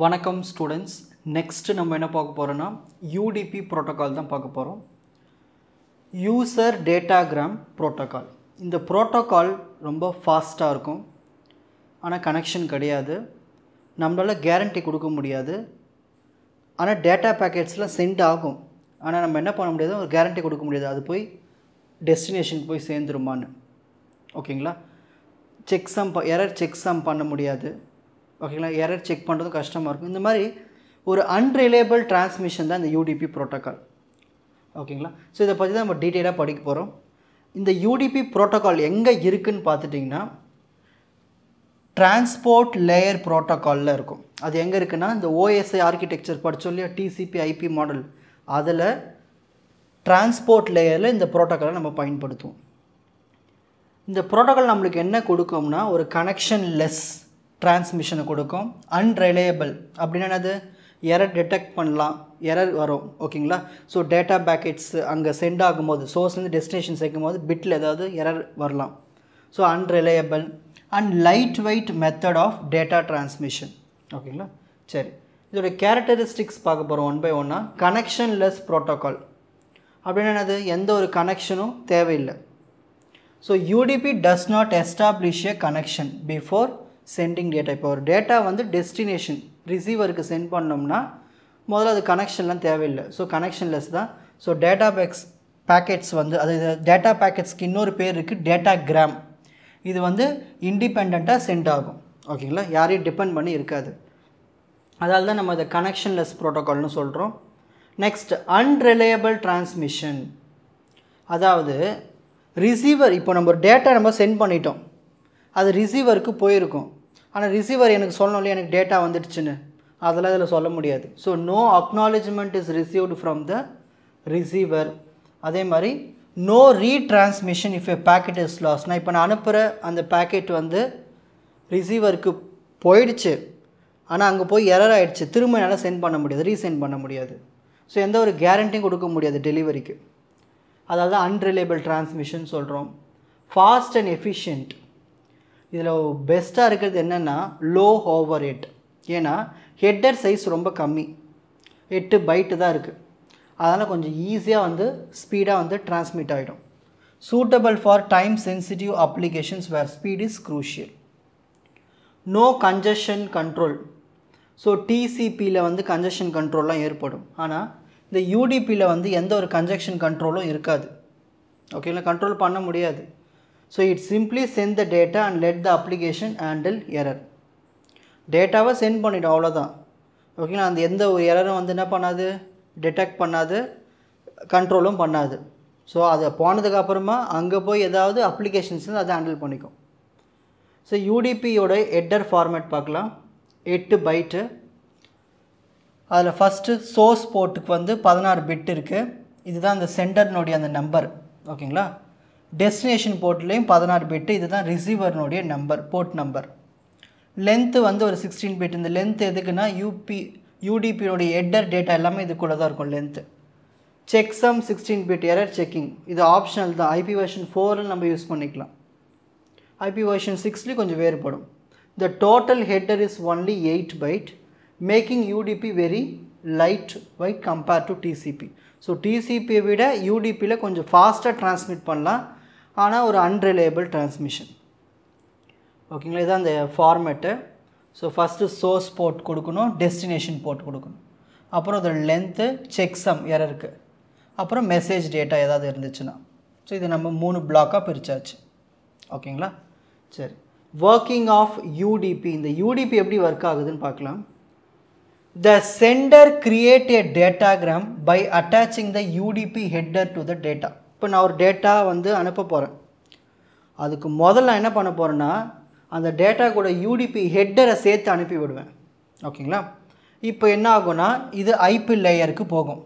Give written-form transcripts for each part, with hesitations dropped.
வணக்கம் students. Next நம்ம என்ன பார்க்க போகிறோன்னா யூடிபி ப்ரோட்டோக்கால் தான் பார்க்க போகிறோம். User datagram protocol. இந்த ப்ரோட்டோக்கால் ரொம்ப ஃபாஸ்ட்டாக இருக்கும், ஆனால் கனெக்ஷன் கிடையாது. நம்மளால் கேரண்டி கொடுக்க முடியாது. ஆனால் டேட்டா பேக்கெட்ஸில் சென்ட் ஆகும், ஆனால் நம்ம என்ன பண்ண முடியாது, ஒரு கேரண்டி கொடுக்க முடியாது அது போய் டெஸ்டினேஷன் போய் சேர்ந்துருமான்னு. ஓகேங்களா? எரர் செக் சம் பண்ண முடியாது. ஓகேங்களா? எரர் செக் பண்ணுறதும் கஷ்டமாக இருக்கும். இந்த மாதிரி ஒரு அன்ரிலையபிள் டிரான்ஸ்மிஷன் தான் இந்த யூடிபி ப்ரோட்டோக்கால். ஓகேங்களா? ஸோ இதை பற்றி தான் நம்ம டீட்டெயிலாக படிக்க போகிறோம். இந்த யூடிபி ப்ரோட்டோக்கால் எங்கே இருக்குதுன்னு பார்த்துட்டிங்கன்னா டிரான்ஸ்போர்ட் லேயர் ப்ரோட்டோக்காலில் இருக்கும். அது எங்கே இருக்குன்னா, இந்த ஓஎஸ்ஐ ஆர்கிடெக்சர் படித்தோம் இல்லையா, டிசிபி ஐபி மாடல், அதில் டிரான்ஸ்போர்ட் லேயரில் இந்த ப்ரோட்டோக்காலை நம்ம பயன்படுத்துவோம். இந்த ப்ரோட்டோக்கால் நம்மளுக்கு என்ன கொடுக்கும்னா, ஒரு கனெக்ஷன் லெஸ் டிரான்ஸ்மிஷனை கொடுக்கும். அன்ரிலையபிள் அப்படின்னா அது எரர் டிடெக்ட் பண்ணலாம், எரர் வரும். ஓகேங்களா? ஸோ டேட்டா பேக்கெட்ஸ் அங்கே சென்ட் ஆகும்போது, சோர்ஸ்லேருந்து டெஸ்டினேஷன் சேர்க்கும் போது பிட்டில் ஏதாவது எரர் வரலாம். So unreliable and lightweight method of data transmission. ஓகேங்களா? சரி, இதோடைய கேரக்டரிஸ்டிக்ஸ் பார்க்க போகிறோம் ஒன் பை ஒன்னாக. கனெக்ஷன் லெஸ் ப்ரோட்டோக்கால் அப்படின்னா என்னது, எந்த ஒரு கனெக்ஷனும் தேவையில்லை. So UDP does not establish a connection before sending data. இப்போ ஒரு டேட்டா வந்து டெஸ்டினேஷன் ரிசீவருக்கு சென்ட் பண்ணோம்னா முதல்ல அது கனெக்ஷன்லாம் தேவையில்லை. ஸோ கனெக்ஷன்லெஸ் தான். ஸோ டேட்டா பேக்கெட்ஸ் வந்து அது டேட்டா பேக்கெட்ஸ்க்கு இன்னொரு பேர் இருக்குது, டேட்டாகிராம். இது வந்து இண்டிபெண்ட்டாக சென்ட் ஆகும். ஓகேங்களா? யாரையும் டிபெண்ட் பண்ணி இருக்காது. அதால் தான் நம்ம அதை கனெக்ஷன்லெஸ் ப்ரோட்டோக்கால்னு சொல்கிறோம். Next, unreliable transmission. அதாவது ரிசீவர், இப்போ நம்ம ஒரு டேட்டா நம்ம சென்ட் பண்ணிட்டோம், அது ரிசீவருக்கு போயிருக்கும். ஆனால் ரிசீவர் எனக்கு சொல்லணும் இல்லையா, எனக்கு டேட்டா வந்துடுச்சுன்னு, அதெல்லாம் இதில் சொல்ல முடியாது. So no acknowledgement is received from the receiver. அதே மாதிரி no retransmission if a packet is loss. நான் இப்போ நான் அனுப்புகிற அந்த பேக்கெட் வந்து ரிசீவருக்கு போயிடுச்சு, ஆனால் அங்கே போய் எரர் ஆகிடுச்சு, திரும்ப என்னால் சென்ட் பண்ண முடியாது, ரீசென்ட் பண்ண முடியாது. ஸோ எந்த ஒரு கேரண்டியும் கொடுக்க முடியாது டெலிவரிக்கு. அதாவது அன்ரிலையபிள் டிரான்ஸ்மிஷன் சொல்கிறோம். Fast and efficient. இதில் பெஸ்ட்டாக இருக்கிறது என்னென்னா லோ ஓவர் ஹெட். ஏன்னா ஹெட்டர் சைஸ் ரொம்ப கம்மி, 8 பைட்டு தான் இருக்குது. அதனால் கொஞ்சம் ஈஸியாக வந்து ஸ்பீடாக வந்து டிரான்ஸ்மிட் ஆகிடும். Suitable for time sensitive applications where speed is crucial. No congestion control. So டிசிபியில் வந்து கன்ஜஷன் கண்ட்ரோல்லாம் ஏற்படும், ஆனால் இந்த யூடிபியில் வந்து எந்த ஒரு கன்ஜஷன் கண்ட்ரோலும் இருக்காது. ஓகேங்களா? கண்ட்ரோல் பண்ண முடியாது. So it simply sent the data and let the application handle error. டேட்டாவை சென்ட் பண்ணிவிடும், அவ்வளோதான். ஓகேங்களா? அந்த எந்த ஒரு எரரும் வந்து என்ன பண்ணாது, டிடெக்ட் பண்ணாது, கண்ட்ரோலும் பண்ணாது. ஸோ அதை போனதுக்கப்புறமா அங்கே போய் ஏதாவது அப்ளிகேஷன்ஸ் அதை ஹேண்டில் பண்ணிக்கும். ஸோ யூடிபியோட ஹெட்டர் ஃபார்மேட் பார்க்கலாம். 8 பைட்டு. அதில் ஃபஸ்ட்டு சோர்ஸ் போர்ட்டுக்கு வந்து 16 பிட் இருக்குது. இதுதான் அந்த சென்டர்னுடைய அந்த நம்பர். ஓகேங்களா? டெஸ்டினேஷன் போர்ட்லேயும் 16 பிட்டு. இதுதான் ரிசீவர்னுடைய நம்பர், போர்ட் நம்பர். லென்த்து வந்து ஒரு 16 பிட். இந்த லென்த் எதுக்குன்னா யூடிபியோடைய ஹெட்டர் டேட்டா எல்லாமே இதுக்குள்ளே தான் இருக்கும் length. Checksum 16 bit, error checking இது ஆப்ஷனல் தான். ஐபி வெர்ஷன் 4 நம்ம யூஸ் பண்ணிக்கலாம். ஐபி வெர்ஷன் 6 கொஞ்சம் வேறுபடும். The total header is only 8 byte, making UDP very lightweight compared to TCP. So டிசிபியை விட யூடிபியில் கொஞ்சம் ஃபாஸ்ட்டாக டிரான்ஸ்மிட் பண்ணலாம், ஆனால் ஒரு அன்ரிலையபிள் டிரான்ஸ்மிஷன். ஓகேங்களா? இதுதான் அந்த format. So first source port கொடுக்கணும், டெஸ்டினேஷன் போர்ட் கொடுக்கணும், அப்புறம் அதோட லென்த்து, செக் சம் எரருக்கு, அப்புறம் மெசேஜ் டேட்டா ஏதாவது இருந்துச்சுன்னா. ஸோ இது நம்ம 3 பிளாக்காக பிரித்தாச்சு. ஓகேங்களா? சரி, ஒர்க்கிங் ஆஃப் யூடிபி. இந்த யூடிபி எப்படி ஒர்க் ஆகுதுன்னு பார்க்கலாம். The sender create a datagram by attaching the UDP header to the data. இப்போ நான் ஒரு டேட்டா வந்து அனுப்ப போகிறேன். அதுக்கு முதல்ல என்ன பண்ண போகிறேன்னா, அந்த டேட்டா கூட யூடிபி ஹெட்டரை சேர்த்து அனுப்பி விடுவேன். ஓகேங்களா? இப்போ என்ன ஆகும்னா, இது ஐபி லேயருக்கு போகும்,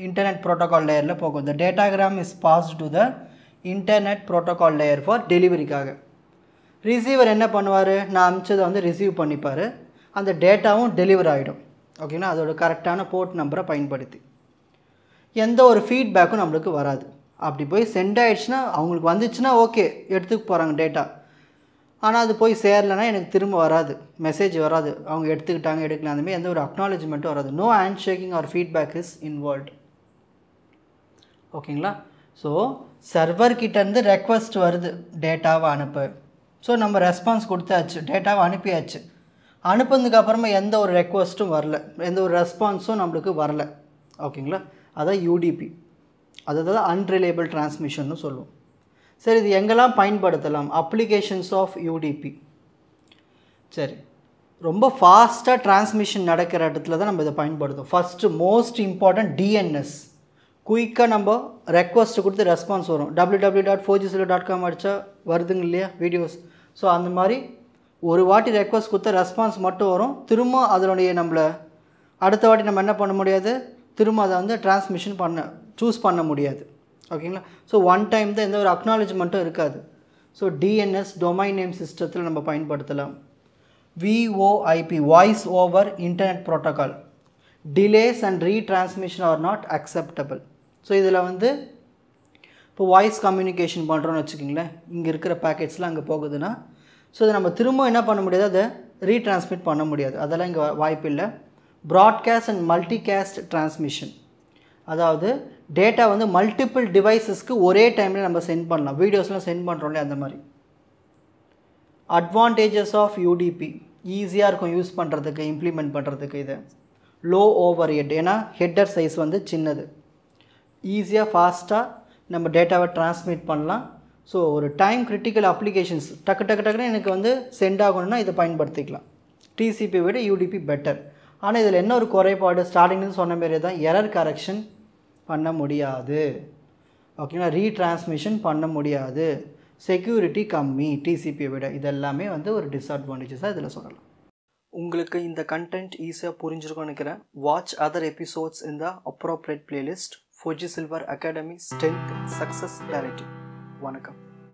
இன்டர்நெட் ப்ரோட்டோக்கால் லேயரில் போகும். The datagram is passed to the internet protocol layer for டெலிவரிக்காக. ரிசீவர் என்ன பண்ணுவார், நான் அனுப்பிச்சதை வந்து ரிசீவ் பண்ணிப்பார், அந்த டேட்டாவும் டெலிவர் ஆகிடும். ஓகேங்களா? அதோட கரெக்டான போர்ட் நம்பரை பயன்படுத்தி எந்த ஒரு ஃபீட்பேக்கும் நம்மளுக்கு வராது. அப்படி போய் சென்ட் ஆகிடுச்சுன்னா, அவங்களுக்கு வந்துச்சுன்னா ஓகே, எடுத்துக்க போகிறாங்க டேட்டா. ஆனால் அது போய் சேரலைன்னா எனக்கு திரும்ப வராது, மெசேஜ் வராது, அவங்க எடுத்துக்கிட்டாங்க எடுக்கலாம், அந்தமாதிரி எந்த ஒரு அக்னாலஜ்மெண்ட்டும் வராது. No hand shaking or feedback is involved. ஓகேங்களா? ஸோ சர்வர்கிட்டேருந்து ரெக்வஸ்ட் வருது டேட்டாவை அனுப்பு. ஸோ நம்ம ரெஸ்பான்ஸ் கொடுத்தாச்சு, டேட்டாவை அனுப்பியாச்சு. அனுப்புனதுக்கப்புறமா எந்த ஒரு ரெக்வஸ்ட்டும் வரல, எந்த ஒரு ரெஸ்பான்ஸும் நம்மளுக்கு வரல. ஓகேங்களா? அதான் யூடிபி, அதாவது அன்ரிலையபிள் டிரான்ஸ்மிஷன்னு சொல்லுவோம். சரி, இது எங்கெல்லாம் பயன்படுத்தலாம்? Applications of UDP. சரி, ரொம்ப ஃபாஸ்ட்டாக டிரான்ஸ்மிஷன் நடக்கிற இடத்துல தான் நம்ம இதை பயன்படுத்தும். First most important DNS. குயிக்காக நம்ம ரெக்வஸ்ட்டு கொடுத்து ரெஸ்பான்ஸ் வரும். www.4gcell.com அடித்தா வருதுங்க இல்லையா வீடியோஸ். ஸோ அந்த மாதிரி ஒரு வாட்டி ரெக்வஸ்ட் கொடுத்தா ரெஸ்பான்ஸ் மட்டும் வரும். திரும்ப அதனுடைய நம்மளை அடுத்த வாட்டி நம்ம என்ன பண்ண முடியாது, திரும்ப அதை வந்து டிரான்ஸ்மிஷன் சூஸ் பண்ண முடியாது. ஓகேங்களா? ஸோ ஒன் டைம் தான், எந்த ஒரு அக்னாலஜ்மெண்ட்டும் இருக்காது. ஸோ டிஎன்எஸ் டொமைன் நேம் சிஸ்டத்தில் நம்ம பயன்படுத்தலாம். VoIP voice over internet protocol. Delays and retransmission are not acceptable. So இதில் வந்து இப்போ வாய்ஸ் கம்யூனிகேஷன் பண்ணுறோன்னு வச்சுக்கிங்களேன், இங்கே இருக்கிற பேக்கெட்ஸ்லாம் அங்கே போகுதுன்னா, ஸோ இதை நம்ம திரும்ப என்ன பண்ண முடியாது, அதை ரீட்ரான்ஸ்மிட் பண்ண முடியாது. அதெல்லாம் இங்கே வாய்ப்பு இல்லை. ப்ராட்காஸ்ட் அண்ட் மல்டிகாஸ்ட் டிரான்ஸ்மிஷன், அதாவது டேட்டா வந்து மல்டிபிள் டிவைஸஸ்க்கு ஒரே டைமில் நம்ம சென்ட் பண்ணலாம். வீடியோஸ்லாம் சென்ட் பண்ணுறோம்ல, அந்த மாதிரி. அட்வான்டேஜஸ் ஆஃப் யூடிபி, ஈஸியாக இருக்கும் யூஸ் பண்ணுறதுக்கு, இம்ப்ளிமெண்ட் பண்ணுறதுக்கு. இது லோ ஓவர் ஹெட், ஏன்னா ஹெட்டர் சைஸ் வந்து சின்னது. ஈஸியாக ஃபாஸ்ட்டாக நம்ம டேட்டாவை டிரான்ஸ்மிட் பண்ணலாம். ஸோ ஒரு டைம் கிரிட்டிக்கல் அப்ளிகேஷன்ஸ் டக்குன்னு எனக்கு வந்து சென்ட் ஆகணும்னா இதை பயன்படுத்திக்கலாம். டிசிபி விட யூடிபி பெட்டர். ஆனால் இதில் என்ன ஒரு குறைபாடு, ஸ்டார்டிங்னு சொன்ன மாரி தான், எரர் கரெக்ஷன் பண்ண முடியாது. ஓகேங்களா? ரீட்ரான்ஸ்மிஷன் பண்ண முடியாது. செக்யூரிட்டி கம்மி டிசிபியை விட. இதெல்லாமே வந்து ஒரு டிஸ்அட்வான்டேஜஸாக இதில் சொல்லலாம். உங்களுக்கு இந்த கண்டென்ட் ஈஸியாக புரிஞ்சிருக்கும்னு நினைக்கிறேன். வாட்ச் அதர் எபிசோட்ஸ் இன் த appropriate playlist. Four G silver academy strength success directive. வணக்கம்.